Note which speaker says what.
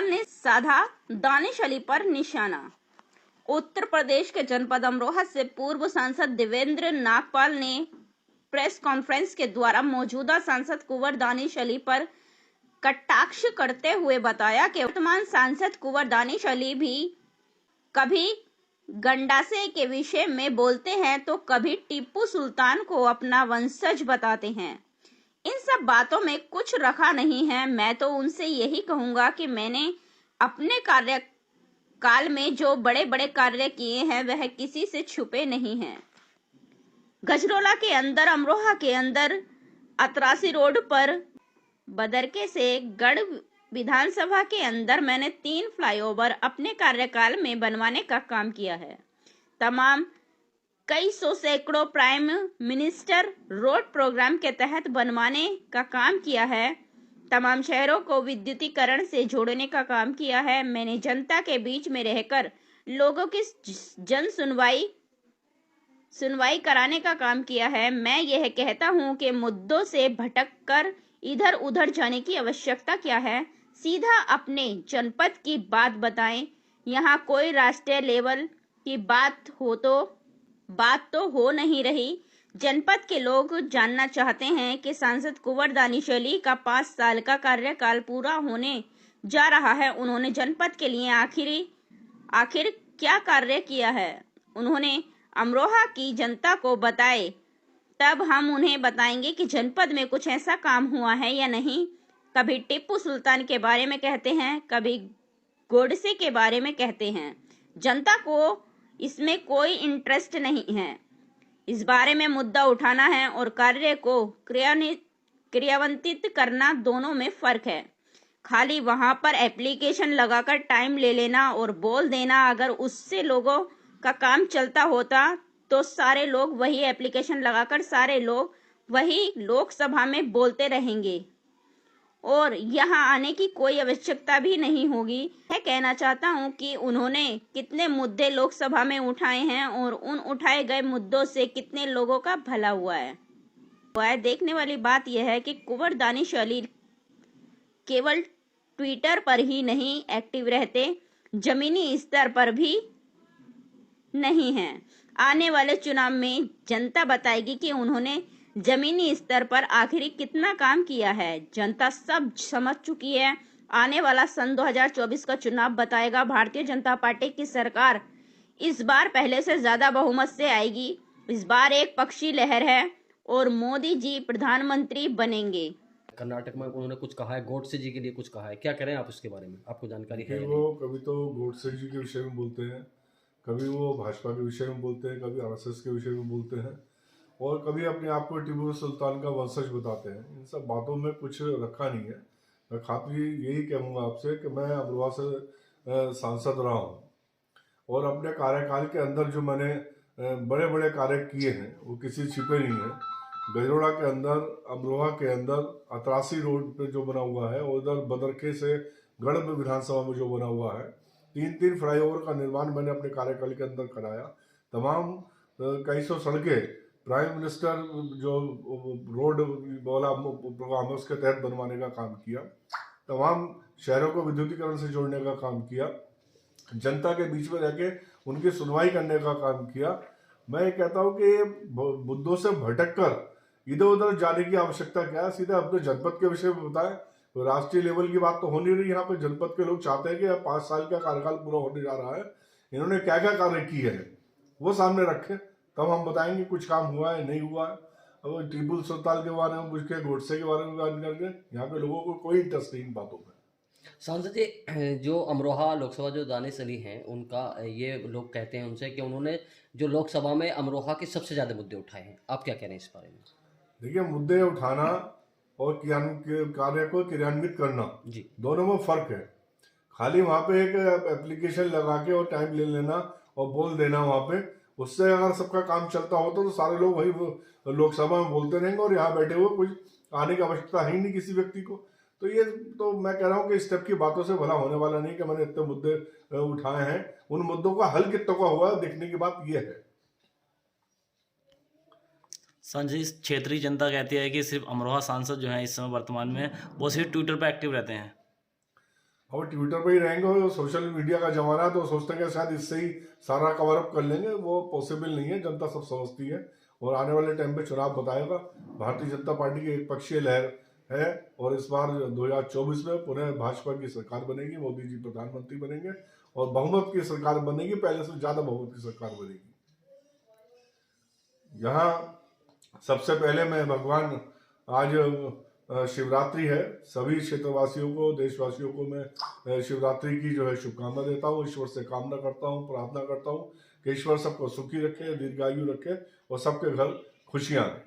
Speaker 1: नागपाल ने साधा दानिश अली पर निशाना। उत्तर प्रदेश के जनपद अमरोहा से पूर्व सांसद देवेंद्र नागपाल ने प्रेस कॉन्फ्रेंस के द्वारा मौजूदा सांसद कुंवर दानिश अली पर कटाक्ष करते हुए बताया कि वर्तमान सांसद कुंवर दानिश अली भी कभी गंडासे के विषय में बोलते हैं तो कभी टीपू सुल्तान को अपना वंशज बताते हैं। इन सब बातों में कुछ रखा नहीं है। मैं तो उनसे यही कहूंगा कि मैंने अपने कार्यकाल में जो बड़े बड़े कार्य किए हैं वह किसी से छुपे नहीं हैं। गजरोला के अंदर, अमरोहा के अंदर, अतरासी रोड पर, बदरके से गढ़ विधानसभा के अंदर मैंने 3 फ्लाईओवर अपने कार्यकाल में बनवाने का काम किया है। तमाम कई सौ सैकड़ों प्राइम मिनिस्टर रोड प्रोग्राम के तहत बनवाने का काम किया है। तमाम शहरों को विद्युतीकरण से जोड़ने का काम किया है। मैंने जनता के बीच में रहकर लोगों की जन सुनवाई कराने का काम किया है। मैं यह कहता हूं कि मुद्दों से भटककर इधर उधर जाने की आवश्यकता क्या है। सीधा अपने जनपद की बात बताएं। यहाँ कोई राष्ट्रीय लेवल की बात तो हो नहीं रही। जनपद के लोग जानना चाहते हैं कि सांसद कुंवर दानिश अली का 5 साल का कार्यकाल पूरा होने जा रहा है। उन्होंने जनपद के लिए आखिर क्या कार्य किया है, उन्होंने अमरोहा की जनता को बताए, तब हम उन्हें बताएंगे कि जनपद में कुछ ऐसा काम हुआ है या नहीं। कभी टीपू सुल्तान के बारे में कहते हैं, कभी गोडसे के बारे में कहते हैं। जनता को इसमें कोई इंटरेस्ट नहीं है। इस बारे में मुद्दा उठाना है और कार्य को क्रियान्वित करना, दोनों में फर्क है। खाली वहां पर एप्लीकेशन लगाकर टाइम ले लेना और बोल देना, अगर उससे लोगों का काम चलता होता तो सारे लोग वही एप्लीकेशन लगाकर सारे लोग वही लोकसभा में बोलते रहेंगे और यहाँ आने की कोई आवश्यकता भी नहीं होगी। मैं कहना चाहता हूँ कि उन्होंने कितने मुद्दे लोकसभा में उठाए हैं और उन उठाए गए मुद्दों से कितने लोगों का भला हुआ है। देखने वाली बात यह है कि कुंवर दानिश अली केवल ट्विटर पर ही नहीं एक्टिव रहते, जमीनी स्तर पर भी नहीं है। आने वाले चुनाव में जनता बताएगी कि उन्होंने जमीनी स्तर पर आखिर कितना काम किया है। जनता सब समझ चुकी है। आने वाला सन 2024 का चुनाव बताएगा। भारतीय जनता पार्टी की सरकार इस बार पहले से ज्यादा बहुमत से आएगी। इस बार एक पक्षी लहर है और मोदी जी प्रधानमंत्री बनेंगे।
Speaker 2: कर्नाटक में उन्होंने कुछ कहा है, गोडसे जी के लिए कुछ कहा है, क्या करें आप उसके बारे में, आपको जानकारी है?
Speaker 3: वो कभी तो गोडसे जी के विषय में बोलते हैं, कभी वो भाजपा के विषय में बोलते हैं, कभी आरएसएस के विषय में बोलते हैं और कभी अपने आप को टीपू सुल्तान का वंशज बताते हैं। इन सब बातों में कुछ रखा नहीं है। मैं खातिर यही कहूँगा आपसे कि मैं अमरोहा से सांसद रहा हूँ और अपने कार्यकाल के अंदर जो मैंने बड़े बड़े कार्य किए हैं वो किसी छिपे नहीं है। गजरोला के अंदर, अमरोहा के अंदर, अतरासी रोड पे जो बना हुआ है, उधर बदरके से गढ़ विधानसभा में जो बना हुआ है, 3 फ्लाईओवर का निर्माण मैंने अपने कार्यकाल के अंदर कराया। तमाम कई सौ सड़कें प्राइम मिनिस्टर जो रोड वाला प्रोग्राम है उसके तहत बनवाने का काम किया। तमाम शहरों को विद्युतीकरण से जोड़ने का काम किया। जनता के बीच में रह के उनकी सुनवाई करने का काम किया। मैं ये कहता हूँ कि मुद्दों से भटक कर इधर उधर जाने की आवश्यकता क्या है। सीधा अपने जनपद के विषय में बताएं। तो राष्ट्रीय लेवल की बात तो हो नहीं रही। यहाँ पे जनपद के लोग चाहते हैं कि 5 साल का कार्यकाल पूरा होने जा रहा है, इन्होंने क्या क्या कार्य किए हैं वो सामने रखें, तब हम बताएंगे कुछ काम हुआ है नहीं हुआ है। अब टीपू सुल्तान के बारे में पूछ के, गोडसे के बारे में बात करके, यहाँ पे लोगों को कोई इंटरेस्ट नहीं इन बातों में।
Speaker 2: सांसद जी, जो अमरोहा लोकसभा जो दानिश अली हैं, उनका ये लोग कहते हैं उनसे कि उन्होंने जो लोकसभा में अमरोहा के सबसे ज्यादा मुद्दे उठाए हैं, आप क्या कह रहे हैं इस बारे में?
Speaker 3: देखिए, मुद्दे उठाना और कार्य को क्रियान्वित करना जी, दोनों में फर्क है। खाली वहां पे एक एप्लीकेशन लगा के और टाइम ले लेना और बोल देना वहां पे, उससे अगर सबका काम चलता हो तो सारे लोग वही लोकसभा में बोलते रहेंगे और यहाँ बैठे हुए कुछ आने की आवश्यकता है ही नहीं किसी व्यक्ति को। तो ये तो मैं कह रहा हूँ कि इस टाइप की बातों से भला होने वाला नहीं कि मैंने इतने मुद्दे उठाए हैं। उन मुद्दों का हल कितनों का हुआ देखने की बात यह है।
Speaker 4: संजय, क्षेत्रीय जनता कहती है कि सिर्फ अमरोहा सांसद जो है इस समय वर्तमान में वो सिर्फ ट्विटर पर एक्टिव रहते हैं।
Speaker 3: और ट्विटर पे ही रहेंगे और सोशल मीडिया का जमाना है तो सोचते हैं कि शायद इससे ही सारा कवर अप कर लेंगे। वो पॉसिबल नहीं है, जनता सब समझती है और आने वाले टाइम पे चुनाव बताएगा। भारतीय जनता पार्टी की एक पक्षीय लहर है और इस बार 2024 में पुनः भाजपा की सरकार बनेगी, मोदी जी प्रधानमंत्री बनेंगे और बहुमत की सरकार बनेगी, पहले से ज्यादा बहुमत की सरकार बनेगी। यहाँ सबसे पहले मैं भगवान, आज शिवरात्रि है, सभी क्षेत्रवासियों को, देशवासियों को मैं शिवरात्रि की जो है शुभकामना देता हूँ। ईश्वर से कामना करता हूँ, प्रार्थना करता हूँ कि ईश्वर सबको सुखी रखे, दीर्घायु रखे और सबके घर खुशियां आए।